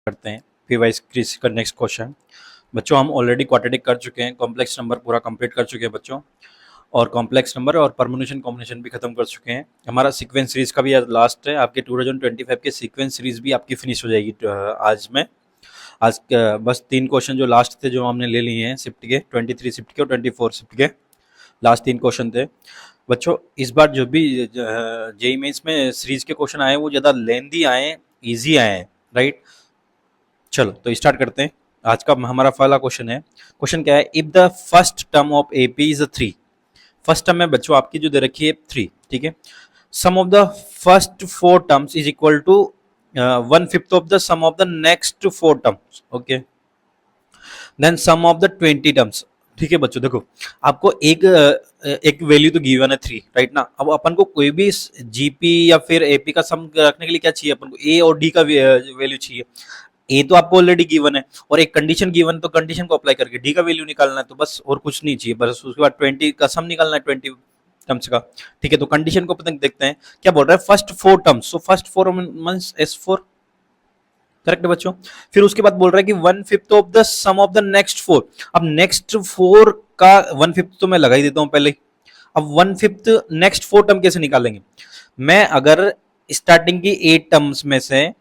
करते हैं P Y crease का नेक्स्ट क्वेश्चन। बच्चों हम ऑलरेडी क्वाड्रेटिक कर चुके हैं, कॉम्प्लेक्स नंबर पूरा कंप्लीट कर चुके हैं बच्चों, और कॉम्प्लेक्स नंबर और परम्यूटेशन कॉम्बिनेशन भी खत्म कर चुके हैं। हमारा सीक्वेंस सीरीज का भी आज लास्ट है, आपके 2025 के सीक्वेंस सीरीज भी आपकी फिनिश हो जाएगी आज में। आज बस 3 क्वेश्चन जो लास्ट थे जो हमने ले लिए हैं शिफ्ट के, 23 शिफ्ट के और 24 शिफ्ट के लास्ट 3 क्वेश्चन थे बच्चों। इस बार जो भी जेई मेंस में सीरीज के क्वेश्चन आए वो ज़्यादा लेंदी आए, ईजी आए हैं, राइट। चलो तो स्टार्ट करते हैं। आज का हमारा पहला क्वेश्चन है। क्वेश्चन क्या है, if the first term of AP is 3। First term में बच्चों आपकी जो दे रखी है 3, ठीक है। Sum of the first 4 terms is equal to 1/5 of the sum of the next 4 terms, okay. Then sum of the 20 terms, ठीक है बच्चों। देखो आपको एक वैल्यू तो गिवन है 3, राइट ना। अब अपन को कोई भी जीपी या फिर एपी का सम रखने के लिए क्या चाहिए, अपन को ए और डी का वैल्यू चाहिए। ए तो आपको ऑलरेडी गिवन है और एक कंडीशन गिवन, तो कंडीशन को अप्लाई करके डी का वैल्यू निकालना है, तो बस और कुछ नहीं चाहिए। बस उसके बाद 20 का सम निकालना है 20 टर्म्स का, ठीक है। तो कंडीशन को पता देखते हैं क्या बोल रहा है, first 4 terms, so first 4 means S4, correct बच्चों। फिर उसके बाद बोल रहा है कि 1/5 of the sum of the next 4। अब नेक्स्ट 4 का 1/5 तो मैं लगा ही देता हूं पहले ही। अब 1/5 नेक्स्ट 4 टर्म कैसे निकालेंगे, मैं अगर स्टार्टिंग की 8 टर्म्स में से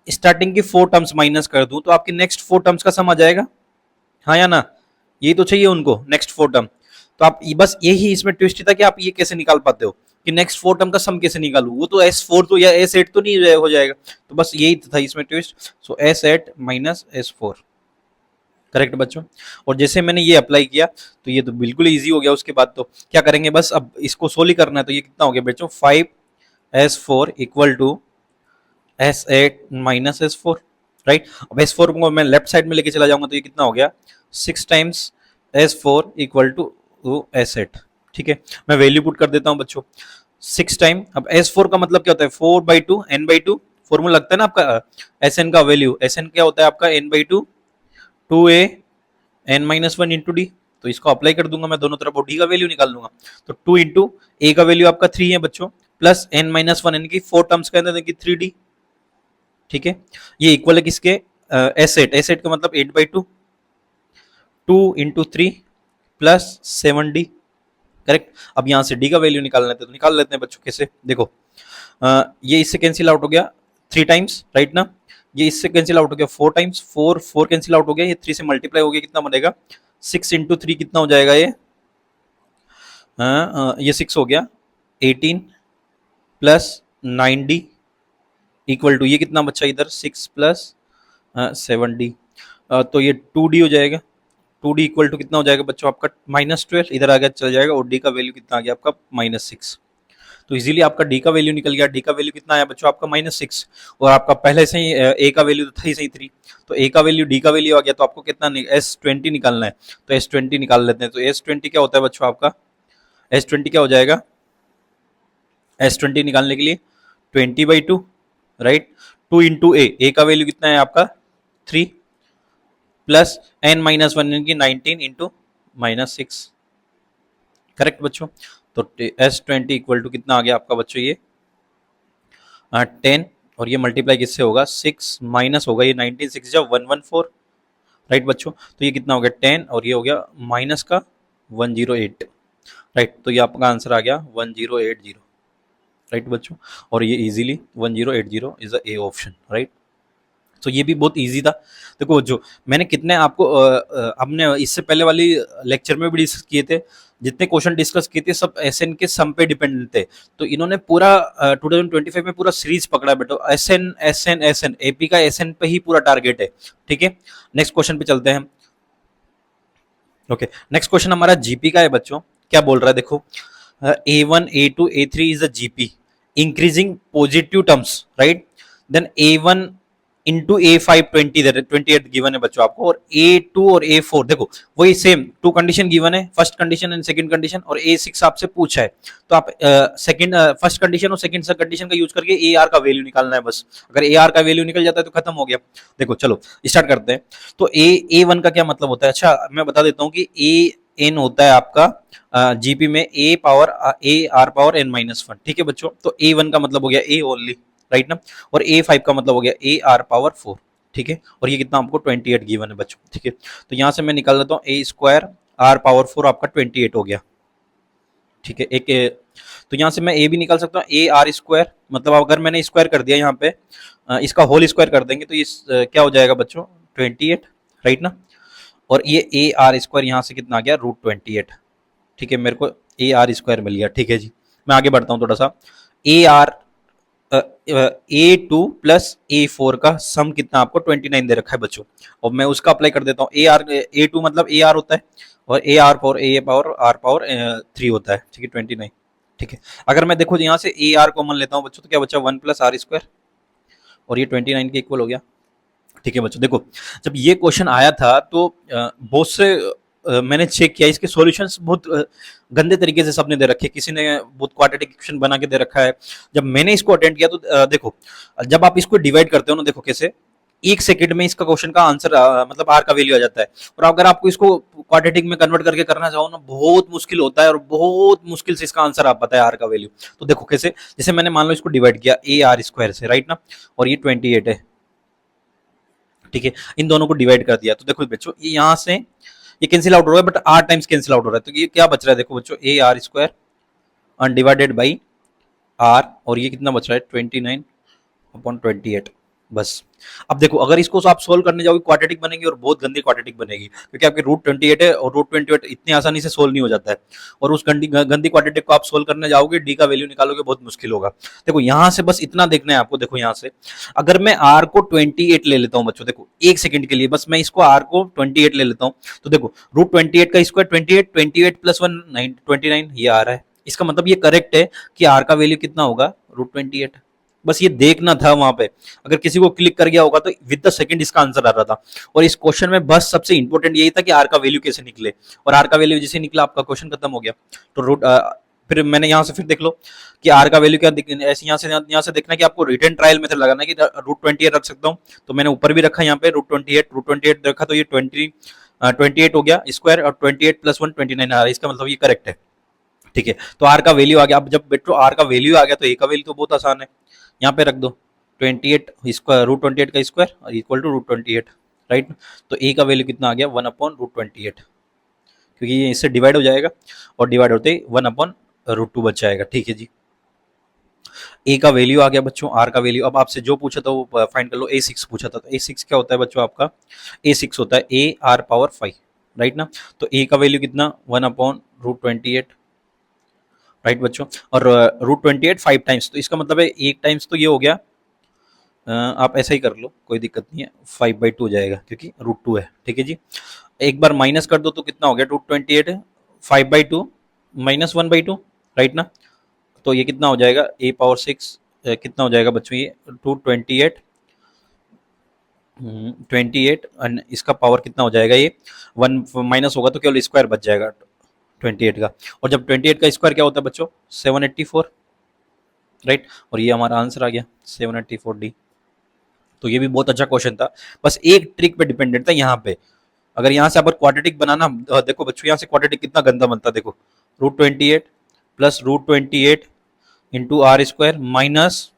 स्टार्टिंग की 4 टर्म्स माइनस कर दूं तो आपकी नेक्स्ट 4 टर्म्स का सम आ जाएगा, हाँ या ना। यही तो चाहिए उनको, नेक्स्ट 4 टर्म। तो आप बस यही इसमें ट्विस्ट था कि आप ये कैसे निकाल पाते हो कि नेक्स्ट 4 टर्म का सम कैसे निकालू, वो तो S4 तो या S8 तो नहीं हो जाएगा। तो बस यही था इसमें ट्विस्ट। सो S8 माइनस S4, करेक्ट बच्चों। और जैसे मैंने ये अप्लाई किया तो ये तो बिल्कुल इजी हो गया। उसके बाद तो क्या करेंगे, बस अब इसको सोल्व ही करना है। तो ये कितना हो गया बच्चों, 5S4 equal to S8 minus S4, right. अब S4 को मैं लेफ्ट साइड में लेके चला जाऊंगा तो ये कितना हो गया, 6 times S4 equal to S8, ठीक है। मैं वैल्यू पुट कर देता हूं बच्चों, 6 टाइम। अब S4 का मतलब क्या होता है, 4/2 n/2 फॉर्मूला लगता है ना आपका। Sn का वैल्यू, Sn क्या होता है आपका, n/2 2a n-1 into D. तो इसको अप्लाई कर दूंगा मैं दोनों तरफ और डी का वैल्यू निकाल लूंगा। तो 2 इंटू ए का वैल्यू आपका 3 है बच्चों, प्लस n-1 यानी कि 4 टर्म्स का अंदर 3d, ठीक है। ये इक्वल है किसके, S8 का मतलब 8/2, 2 इंटू 3 प्लस 7d, करेक्ट। अब यहां से डी का वैल्यू निकाल लेते हैं, तो निकाल लेते हैं बच्चों कैसे, देखो ये इससे कैंसिल आउट हो गया 3 टाइम्स, राइट ना। ये इससे कैंसिल आउट हो गया 4 टाइम्स, 4 कैंसिल आउट हो गया, ये 3 से मल्टीप्लाई हो गया, कितना बनेगा 6 इंटू 3 कितना हो जाएगा ये 6 हो गया 18 प्लस 9d इक्वल टू ये कितना बच्चा इधर 6 प्लस 7d, तो ये 2d हो जाएगा। 2d इक्वल टू कितना हो जाएगा बच्चों आपका -12, इधर आ गया चल जाएगा, और d का वैल्यू कितना आ गया आपका -6। तो इजीली आपका d का वैल्यू निकल गया। d का वैल्यू कितना आया बच्चों आपका -6, और आपका पहले से ही a का वैल्यू तो था ही सही 3, तो a का वैल्यू d का वैल्यू आ गया। तो आपको कितना S20 निकालना है, तो S20 निकाल लेते हैं। तो S20 क्या होता है बच्चों आपका, S20 क्या हो जाएगा, S20 निकालने के लिए 20/2, राइट। 2 इंटू ए का वैल्यू कितना है आपका 3 प्लस n-1 यानी कि 19 इंटू -6, करेक्ट बच्चों। तो S20 इक्वल टू कितना आ गया आपका बच्चों, ये 10, और ये मल्टीप्लाई किससे होगा, 6 माइनस होगा ये 19, 6 जब 114, राइट बच्चों। तो ये कितना हो गया 10, और ये हो गया माइनस का 108, राइट। तो ये आपका आंसर आ गया 1080, राइट बच्चों। और ये easily 1080 is A option, right. तो ये भी बहुत इजी था। देखो जो मैंने कितने आपको हमने इससे पहले वाली लेक्चर में भी डिस्कस किए थे, जितने क्वेश्चन डिस्कस किए थे सब एसएन के सम पे डिपेंडेंट थे। तो इन्होंने पूरा 2025 में पूरा सीरीज पकड़ा बेटो, एसएन एसएन एसएन, एपी का एसएन पे ही पूरा टारगेट है, ठीक है। नेक्स्ट क्वेश्चन पे चलते हैं। ओके, नेक्स्ट क्वेश्चन हमारा जीपी का है बच्चों। क्या बोल रहा है देखो, A1 A2 A3 is a GP increasing positive terms, right? Then A1 into A5 28 given है बच्चों आपको, और A2 और A4 देखो वही सेम 2 कंडीशन गिवन है, first condition and second condition, और A6 आपसे पूछा है। तो आप सेकंड फर्स्ट कंडीशन और सेकंड कंडीशन का यूज करके AR का वैल्यू निकालना है बस। अगर AR का वैल्यू निकल जाता है तो खत्म हो गया। देखो चलो स्टार्ट करते हैं। तो A1 का क्या मतलब होता है, अच्छा मैं बता देता हूँ कि AN होता है आपका जीपी में A R पावर n-1, ठीक है बच्चों। तो A1 का मतलब हो गया A ओनली, राइट ना, और A5 का मतलब हो गया A R पावर 4, ठीक है, और ये कितना आपको 28 गिवन है बच्चों, ठीक है। तो यहाँ से मैं निकाल लेता हूँ ए स्क्वायर आर पावर 4 आपका 28 हो गया, ठीक है। तो यहाँ से मैं ए भी निकाल सकता हूँ, ए आर स्क्वायर, मतलब अगर मैंने स्क्वायर कर दिया यहाँ पे, इसका होल स्क्वायर कर देंगे तो इस क्या हो जाएगा बच्चों 28, राइट ना। और ये ए आर स्क्वायर यहाँ से कितना आ गया √28, ठीक है, मेरे को ए आर स्क्वायर मिल गया, ठीक है जी। मैं आगे बढ़ता हूँ थोड़ा सा, A R A2 plus A4 का सम कितना आपको 29 दे रखा है बच्चों, और मैं उसका अप्लाई कर देता हूँ। A2 मतलब AR होता है, और A पावर 3 होता है, ठीक है 29, ठीक है। अगर मैं देखो यहाँ से AR कॉमन लेता हूँ बच्चों, तो क्या बचा 1 प्लस आर स्क्वायर, और ये 29 के इक्वल हो गया, ठीक है बच्चों। देखो जब ये क्वेश्चन आया था तो बहुत से मैंने चेक किया, इसके सॉल्यूशंस बहुत गंदे तरीके से सबने दे रखे, किसी ने बहुत क्वाड्रेटिक इक्वेशन बना के दे रखा है। जब मैंने इसको अटेंड किया तो देखो जब आप इसको डिवाइड करते हो ना, देखो कैसे 1 सेकंड में इसका क्वेश्चन का आंसर मतलब आर का वैल्यू आ जाता है, और अगर आपको इसको क्वाड्रेटिक में कन्वर्ट करके करना चाहो ना, बहुत मुश्किल होता है, और बहुत मुश्किल से इसका आंसर आप पता है आर का वैल्यू। तो देखो कैसे, जैसे मैंने मान लो इसको डिवाइड किया ए आर स्क्वायर से, राइट ना, और ये 28 है, ठीक है, इन दोनों को डिवाइड कर दिया। तो देखो बच्चों ये यहाँ से ये कैंसिल आउट हो रहा है, but R times cancel out हो रहा है, तो ये क्या बच रहा है देखो बच्चों A R square undivided by R, और ये कितना बच रहा है 29/28 बस। अब देखो अगर इसको आप सोल्व करने जाओगे क्वाड्रेटिक बनेगी, और बहुत गंदी क्वाड्रेटिक बनेगी, क्योंकि आपकी √28 है, और √28 इतनी आसानी से सोल्व नहीं हो जाता है, और उस गंदी क्वाड्रेटिक को आप सोल्व करने जाओगे, डी का वैल्यू निकालोगे बहुत मुश्किल होगा। देखो यहाँ से बस इतना देखना है आपको, देखो यहाँ से अगर मैं आर को 28 ले लेता हूँ बच्चों, देखो 1 सेकंड के लिए बस मैं इसको आर को 28 ले लेता हूँ, तो देखो √28 का स्क्वायर 28 प्लस 1 29 ये आ रहा है, इसका मतलब ये करेक्ट है कि आर का वैल्यू कितना होगा √28। बस ये देखना था वहां पे, अगर किसी को क्लिक कर गया होगा तो विद द सेकंड इसका आंसर आ रहा था। और इस क्वेश्चन में बस सबसे इंपॉर्टेंट यही था कि आर का वैल्यू कैसे निकले, और आर का वैल्यू जैसे निकला आपका क्वेश्चन खत्म हो गया। तो फिर मैंने यहाँ से फिर देख लो कि आर का वैल्यू क्या, ऐसे यहाँ से देखना कि आपको रिटर्न ट्रायल मेथड लगाना है कि √28 रख सकता हूँ, तो मैंने ऊपर भी रखा यहाँ पे √28 रखा, तो ये 28 हो गया स्क्वायर, और 28 प्लस 1 29 आ रहा है, इसका मतलब ये करेक्ट है, ठीक है। तो आर का वैल्यू आ गया। अब जब बेटो आर का वैल्यू आ गया तो ए का वैल्यू तो बहुत आसान है, यहाँ पे रख दो 28 स्क्वायर √28 का स्क्वायर इक्वल टू √28, राइट। तो ए का वैल्यू कितना आ गया 1/√28, क्योंकि ये इससे डिवाइड हो जाएगा, और डिवाइड होते ही 1/√2 बच जाएगा, ठीक है जी। ए का वैल्यू आ गया बच्चों, आर का वैल्यू। अब आपसे जो पूछा था वो फाइंड कर लो, A6 पूछा था, तो A6 क्या होता है बच्चों आपका, A6 होता है ए आर पावर 5, राइट ना। तो ए का वैल्यू कितना 1/√28, राइट बच्चों, और √28 5 टाइम्स, तो इसका मतलब है 1 टाइम्स तो ये हो गया, आप ऐसा ही कर लो कोई दिक्कत नहीं है, 5/2 हो जाएगा क्योंकि √2 है, ठीक है जी। एक बार माइनस कर दो तो कितना हो गया √28 है 5/2 माइनस 1/2, राइट ना। तो ये कितना हो जाएगा ए पावर 6 कितना हो जाएगा बच्चों ये 228 28, एंड इसका पावर कितना हो जाएगा, ये 1 माइनस होगा तो केवल स्क्वायर बच जाएगा 28 का, और जब 28 का स्क्वायर क्या होता है बच्चों 784, राइट। और ये हमारा आंसर आ गया 784D। तो ये भी बहुत अच्छा क्वेश्चन था, बस एक ट्रिक पे डिपेंडेंट था यहाँ पे। अगर यहाँ से आप क्वाड्रेटिक बनाना, देखो बच्चों यहाँ से क्वाड्रेटिक कितना गंदा बनता है, देखो √28 plus √28 into R square minus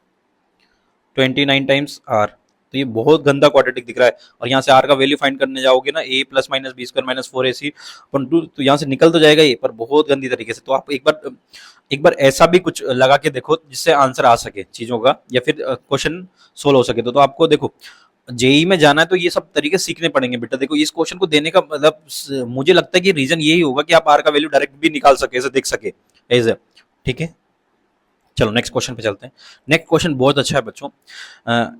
29 times R, तो ये बहुत गंदा क्वाड्रेटिक दिख रहा है। और यहाँ से आर का वैल्यू फाइंड करने जाओगे ना, a plus minus B square minus 4ac, तो यहाँ से निकल तो जाएगा ये, पर बहुत गंदी तरीके से। तो आप एक बार ऐसा भी कुछ लगा के देखो जिससे आंसर आ सके चीजों का, या फिर क्वेश्चन सोल्व हो सके। तो आपको देखो जेई में जाना है तो ये सब तरीके सीखने पड़ेंगे बेटा। देखो इस क्वेश्चन को देने का मतलब मुझे लगता है कि रीजन यही होगा कि आप आर का वैल्यू डायरेक्ट भी निकाल सके, ऐसे देख सके ऐसे, ठीक है। चलो नेक्स्ट क्वेश्चन पे चलते हैं। नेक्स्ट क्वेश्चन बहुत अच्छा है बच्चों,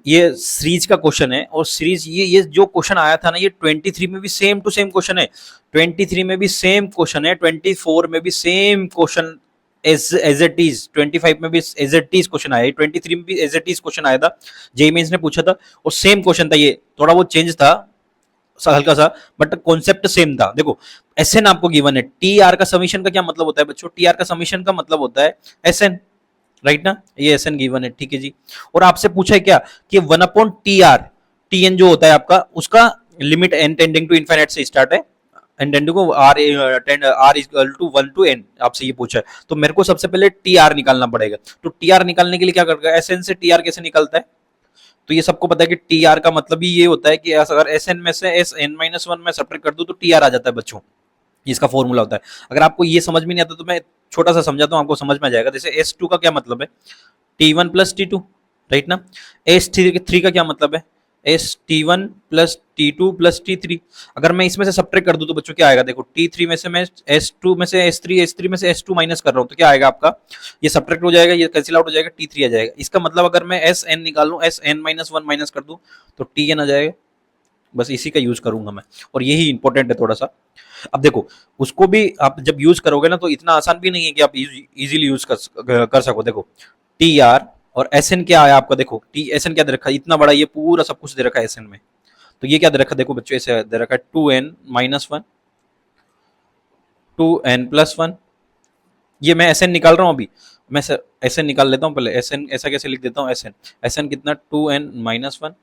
ये सीरीज का क्वेश्चन है, और सीरीज ये जो क्वेश्चन आया था ना, ये 23 में भी सेम टू सेम क्वेश्चन है, 23 में भी सेम क्वेश्चन है, 24 में भी same question as it is, 25 में भी एज इट इज क्वेश्चन आया, 23 में भी एज इट इज क्वेश्चन आया था, जेईई मेंस ने पूछा था, और सेम क्वेश्चन था। ये थोड़ा बहुत चेंज था हल्का सा, बट कॉन्सेप्ट सेम था। देखो एसएन आपको गिवन है, टी आर का समीशन का क्या मतलब होता है बच्चों, टी आर का समीशन का मतलब होता है एसएन, राइट ना, ये एसएन गिवन है, ठीक है जी। और आपसे पूछा है क्या कि 1/TR, टीएन जो होता है आपका, उसका limit N tending to infinite से स्टार्ट है, N tending to R equal to 1 to n, आपसे ये पूछा है। तो मेरे को सबसे पहले टीआर निकालना पड़ेगा। तो टीआर निकालने के लिए क्या करेगा, एसएन से टीआर कैसे निकलता है, तो ये सबको पता है कि टी आर का मतलब ही ये होता है कि अगर एस एन में से एस एन माइनस वन में सब्ट्रैक्ट कर दूं तो टी आर आ जाता है बच्चों, इसका फॉर्मूला होता है। अगर आपको ये समझ में नहीं आता तो मैं छोटा सा समझाता हूँ, आपको समझ में आ जाएगा। जैसे एस टू का क्या मतलब है, T one plus T two, right ना। एस थ्री का क्या मतलब है, S T one plus T two plus T three. अगर मैं इसमें से सब्ट्रैक्ट कर दूं तो बच्चों क्या आएगा, देखो टी थ्री में से मैं एस टू में से एस थ्री में से एस टू माइनस कर रहा हूँ तो क्या आएगा आपका, ये सब्ट्रैक्ट हो जाएगा, ये कैंसिल आउट हो जाएगा, टी थ्री आ जाएगा। इसका मतलब अगर मैं एस एन निकाल लूँ, S N minus one minus कर दूं तो टी एन आ जाएगा। बस इसी का यूज करूंगा मैं, और यही इंपॉर्टेंट है थोड़ा सा। अब देखो, उसको भी आप जब यूज करोगे ना तो इतना आसान भी नहीं है कि आप इजीली यूज कर सको। देखो टी आर और एस एन क्या आया आपका, देखो टी एस एन क्या दे रखा है, इतना बड़ा ये पूरा सब कुछ दे रखा है एस एन में। तो ये क्या दे रखा है, देखो बच्चों ऐसे दे रखा है two N minus one, to N plus one. ये मैं एस एन निकाल रहा हूँ अभी, मैं एस एन निकाल लेता हूँ पहले। एस एन ऐसा कैसे लिख देता हूँ, एस एन कितना, two N minus one,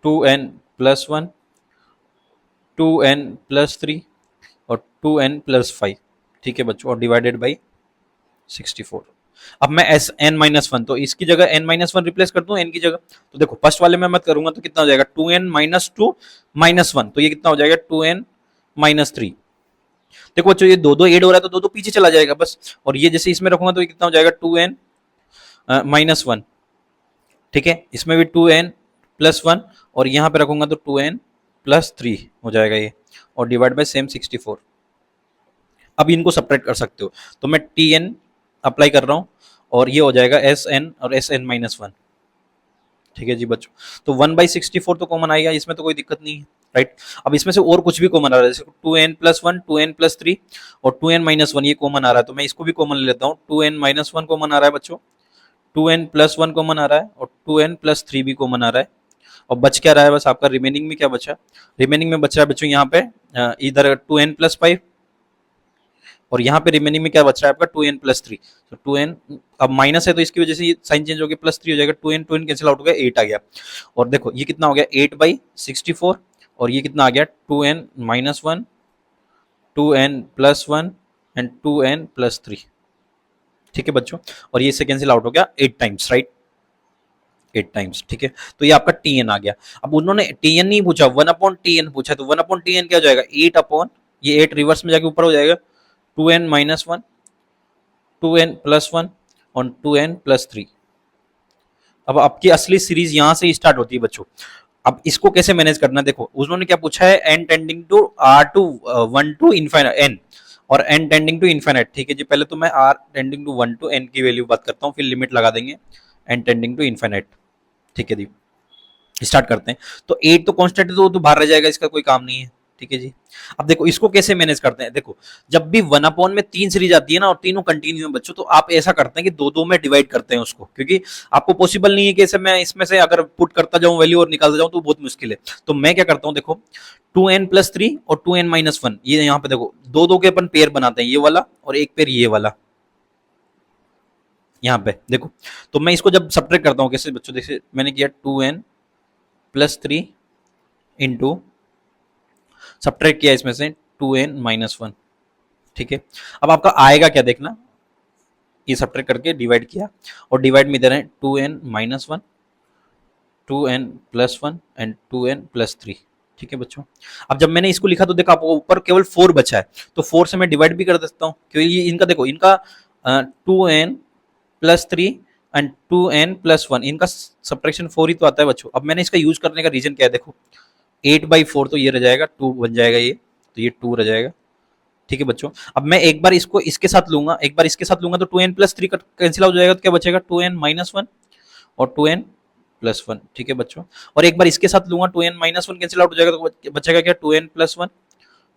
to N plus one, to N plus three और टू एन प्लस फाइव, ठीक है बच्चों, और डिवाइडेड बाई 64। अब मैं एस एन माइनस वन, तो इसकी जगह एन माइनस वन रिप्लेस कर दूं एन की जगह। तो देखो फर्स्ट वाले में मत करूंगा तो कितना हो जाएगा, two N minus two minus one, तो ये कितना हो जाएगा, टू एन माइनस थ्री। देखो बच्चों ये दो दो एड हो रहा है तो दो दो पीछे चला जाएगा बस, और ये जैसे इसमें रखूंगा तो ये कितना हो जाएगा, टू एन माइनस वन, ठीक है। इसमें भी टू एन प्लस वन, और यहाँ पे रखूंगा तो टू एन प्लस थ्री हो जाएगा ये, और डिवाइड बाय सेम 64। अब इनको सब्ट्रैक्ट कर सकते हो, तो मैं टी एन अप्लाई कर रहा हूँ और ये हो जाएगा एस एन और एस एन माइनस वन, ठीक है जी बच्चों। तो 1/64 तो कॉमन आएगा, इसमें तो कोई दिक्कत नहीं है, राइट। अब इसमें से और कुछ भी कॉमन आ रहा है, जैसे two N plus one, to N plus three और टू एन माइनस वन, ये कॉमन आ रहा है तो मैं इसको भी कॉमन ले लेता हूँ। Two N minus one common आ रहा है बच्चों, two N plus one common आ रहा है और टू एन प्लस थ्री भी कॉमन आ रहा है। और बच क्या रहा है, बस आपका रिमेनिंग में क्या बचा, रिमेनिंग में बच रहा है बच्चों यहाँ पे इधर टू एन प्लस फाइव, और यहाँ पे रिमेनिंग में क्या बच रहा है आपका, टू एन प्लस थ्री। तो टू एन अब माइनस है तो इसकी वजह से साइन चेंज हो गया, प्लस थ्री हो जाएगा, टू एन कैंसिल आउट हो गया, एट आ गया। और देखो ये कितना हो गया, 8/64, और ये कितना आ गया, two N minus one, to N plus one and two N plus three, ठीक है बच्चों। और ये इससे कैंसिल आउट हो गया 8 टाइम्स, राइट, 8 टाइम्स, ठीक है। तो ये आपका टी एन आ गया। अब उन्होंने टी एन नहीं पूछा, वन अपॉन टी एन पूछा, तो वन अपॉन टी एन क्या हो जाएगा, एट अपॉन, ये एट रिवर्स में जाके ऊपर हो जाएगा, two N minus one, to N plus one और टू एन प्लस थ्री। अब आपकी असली सीरीज यहां से स्टार्ट होती है बच्चों। अब इसको कैसे मैनेज करना है, देखो उन्होंने क्या पूछा है, N tending to R to one to infinite N, और एन टेंडिंग टू इनफाइनाइट, ठीक है जी। पहले तो मैं R tending to one to N की वैल्यू बात करता हूँ, फिर लिमिट लगा देंगे एन टेंडिंग टू इनफाइनाइट, ठीक है जी। स्टार्ट करते हैं। तो एट तो कांस्टेंट है तो बाहर रह जाएगा, इसका कोई काम नहीं है, ठीक है जी। अब देखो इसको कैसे मैनेज करते हैं, देखो जब भी वन अपॉन में तीन सीरीज आती है ना और तीनों कंटिन्यू है बच्चों, तो आप ऐसा करते हैं कि दो दो में डिवाइड करते हैं उसको, क्योंकि आपको पॉसिबल नहीं है कि ऐसे मैं इसमें से अगर पुट करता जाऊं वैल्यू और निकालता जाऊं तो बहुत मुश्किल है। तो मैं क्या करता हूं, देखो टू एन प्लस थ्री और टू एन माइनस वन, ये यहाँ पे देखो दो दो के अपन पेयर बनाते हैं, ये वाला और एक पेयर ये वाला, यहाँ पे देखो। तो मैं इसको जब सब्ट्रैक्ट करता हूँ कैसे बच्चों, जैसे मैंने किया two N plus three into, subtract किया इसमें से टू एन माइनस वन, ठीक है। अब आपका आएगा क्या देखना, ये सब्ट्रैक्ट करके डिवाइड किया, और डिवाइड में दे रहे हैं two N minus one, to N plus one and two N plus three, ठीक है बच्चों। अब जब मैंने इसको लिखा तो देखा आपको ऊपर केवल फोर बचा है, तो फोर से मैं डिवाइड भी कर देता हूँ, क्योंकि ये इनका देखो इनका two N plus three and two N plus one, इनका सब्ट्रैक्शन फोर ही तो आता है बच्चों। अब मैंने इसका यूज करने का रीजन क्या है, देखो 8/4 तो ये रह जाएगा, टू बन जाएगा ये, तो ये टू रह जाएगा, ठीक है बच्चों। अब मैं एक बार इसको इसके साथ लूंगा, एक बार इसके साथ लूंगा तो two N plus three cancel हो जाएगा, तो क्या बचेगा, टू एन माइनस वन और टू एन प्लस वन, ठीक है बच्चों। और एक बार इसके साथ लूंगा, two N minus one cancel out हो जाएगा, तो बचेगा क्या, टू एन प्लस वन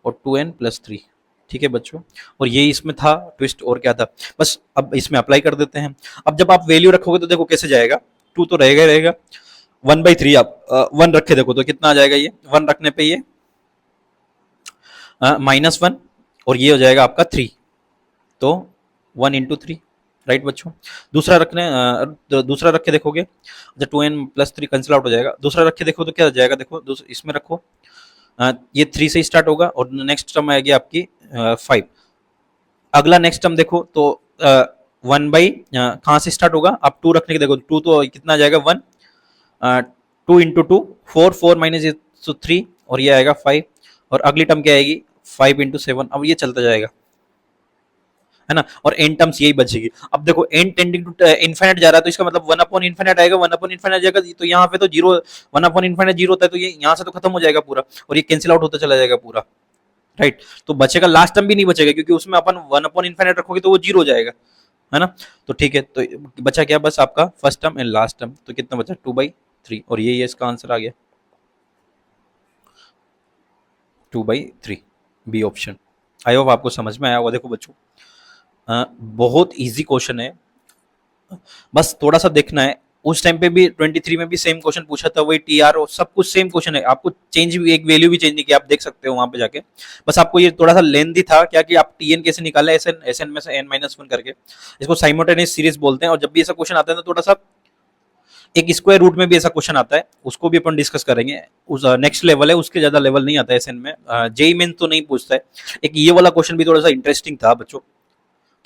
और टू एन प्लस थ्री, ठीक है बच्चों। और ये इसमें था ट्विस्ट, और क्या था, बस अब इसमें अप्लाई कर देते हैं। अब जब आप वैल्यू रखोगे तो देखो कैसे जाएगा, टू तो रहेगा ही रहेगा, 1/3 आप वन रखे देखो तो कितना आ जाएगा, ये वन रखने पे ये माइनस वन, और ये हो जाएगा आपका थ्री, तो वन इंटू थ्री, राइट बच्चों। दूसरा दूसरा रख के देखोगे, जब two N plus three cancel out हो जाएगा, दूसरा रख के देखो तो क्या हो जाएगा, देखो इसमें रखो, ये थ्री से स्टार्ट होगा और नेक्स्ट टर्म आएगी आपकी फाइव। अगला नेक्स्ट टर्म देखो तो वन बाई कहाँ से स्टार्ट होगा, आप टू रखने के देखो, टू तो कितना आ जाएगा, one, two into two, four, four minus तो थ्री, और ये आएगा फाइव, और अगली टर्म क्या आएगी, फाइव इंटू सेवन। अब ये चलता जाएगा, है ना, और एन टर्म्स यही बचेगी। अब देखो एन टेंडिंग टू इनफाइनाइट जा रहा है, तो इसका मतलब वन अपॉन इनफाइनाइट आएगा, वन अपॉन इनफाइनाइट जाएगा, तो यहाँ पे तो zero, one upon infinite zero होता है, तो ये यहाँ से तो खत्म हो जाएगा पूरा, और ये कैंसिल आउट होता चला जाएगा पूरा, राइट। तो बचेगा लास्ट टर्म भी नहीं बचेगा, क्योंकि उसमें अपन वन अपॉन इनफाइनाइट रखोगे तो वो जीरो हो जाएगा, है ना। तो ठीक है, तो बचा क्या, बस आपका first term and last term. तो कितना बचा, 2/3, और ये इसका आंसर आ गया 2/3, बी ऑप्शन। आई होप आपको समझ में आया होगा। देखो बच्चों, बहुत इजी क्वेश्चन है, बस थोड़ा सा देखना है। उस टाइम पे भी 23 में भी सेम क्वेश्चन पूछा था, वही टी आर, सब कुछ सेम क्वेश्चन है, आपको चेंज भी, एक वैल्यू भी चेंज नहीं किया, आप देख सकते हो वहां पे जाके। बस आपको ये थोड़ा सा लेंथी था क्या, कि आप टी एन कैसे निकाला, एस एन, एस एन में से n-1 करके, इसको साइमल्टेनियस सीरीज बोलते हैं। और जब भी ऐसा क्वेश्चन आता है तो थोड़ा सा एक स्क्वायर रूट में भी ऐसा क्वेश्चन आता है, उसको भी अपन डिस्कस करेंगे। उस नेक्स्ट लेवल है, उसके ज्यादा लेवल नहीं आता है एसएन में, जेई मेन तो नहीं पूछता है। एक ये वाला क्वेश्चन भी थोड़ा सा इंटरेस्टिंग था बच्चों,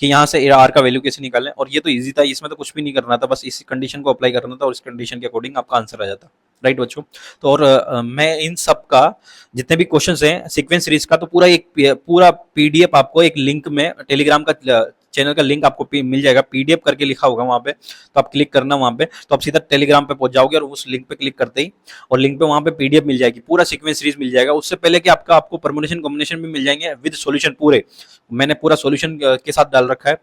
कि यहाँ से आर का वैल्यू कैसे निकालें, और ये तो इजी था, इसमें तो कुछ भी नहीं करना था, बस इस कंडीशन को अप्लाई करना था, और इस कंडीशन के अकॉर्डिंग आपका आंसर आ जाता, राइट बच्चों। तो और मैं इन सब का जितने भी क्वेश्चंस हैं सीक्वेंस सीरीज का, तो पूरा पीडीएफ आपको एक लिंक में, टेलीग्राम का चैनल का लिंक आपको मिल जाएगा, पीडीएफ करके लिखा होगा वहां पे, तो आप क्लिक करना वहां पे, तो आप सीधा टेलीग्राम पे पहुंच जाओगे, और उस लिंक पे क्लिक करते ही, और लिंक पे वहां पे पीडीएफ मिल जाएगी, पूरा सीक्वेंस सीरीज मिल जाएगा। उससे पहले कि आपको परमुटेशन कॉम्बिनेशन भी मिल जाएंगे विद सॉल्यूशन पूरे, मैंने पूरा सॉल्यूशन के साथ डाल रखा है।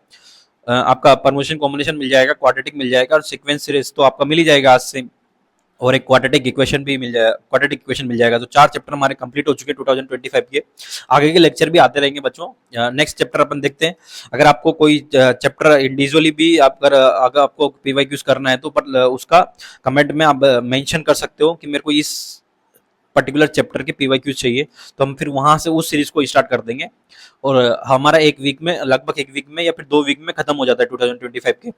आपका परमुटेशन कॉम्बिनेशन मिल जाएगा, क्वाड्रेटिक मिल जाएगा, और सीक्वेंस सीरीज तो आपका मिल ही जाएगा आज से, और एक क्वाड्रेटिक इक्वेशन भी मिल जाएगा, क्वाड्रेटिक इक्वेशन मिल जाएगा। तो 4 चैप्टर हमारे कंप्लीट हो चुके हैं 2025 के। आगे के लेक्चर भी आते रहेंगे बच्चों। नेक्स्ट चैप्टर अपन देखते हैं। अगर आपको कोई चैप्टर इंडिविजुअली भी अगर आपको पीवाईक्यूज करना है, तो उसका कमेंट में आप मेंशन कर सकते हो कि मेरे को इस पर्टिकुलर चैप्टर के पीवाईक्यूज चाहिए, तो हम फिर वहां से उस सीरीज को स्टार्ट कर देंगे, और हमारा एक वीक में, लगभग एक वीक में या फिर 2 वीक में खत्म हो जाता है 2025 के।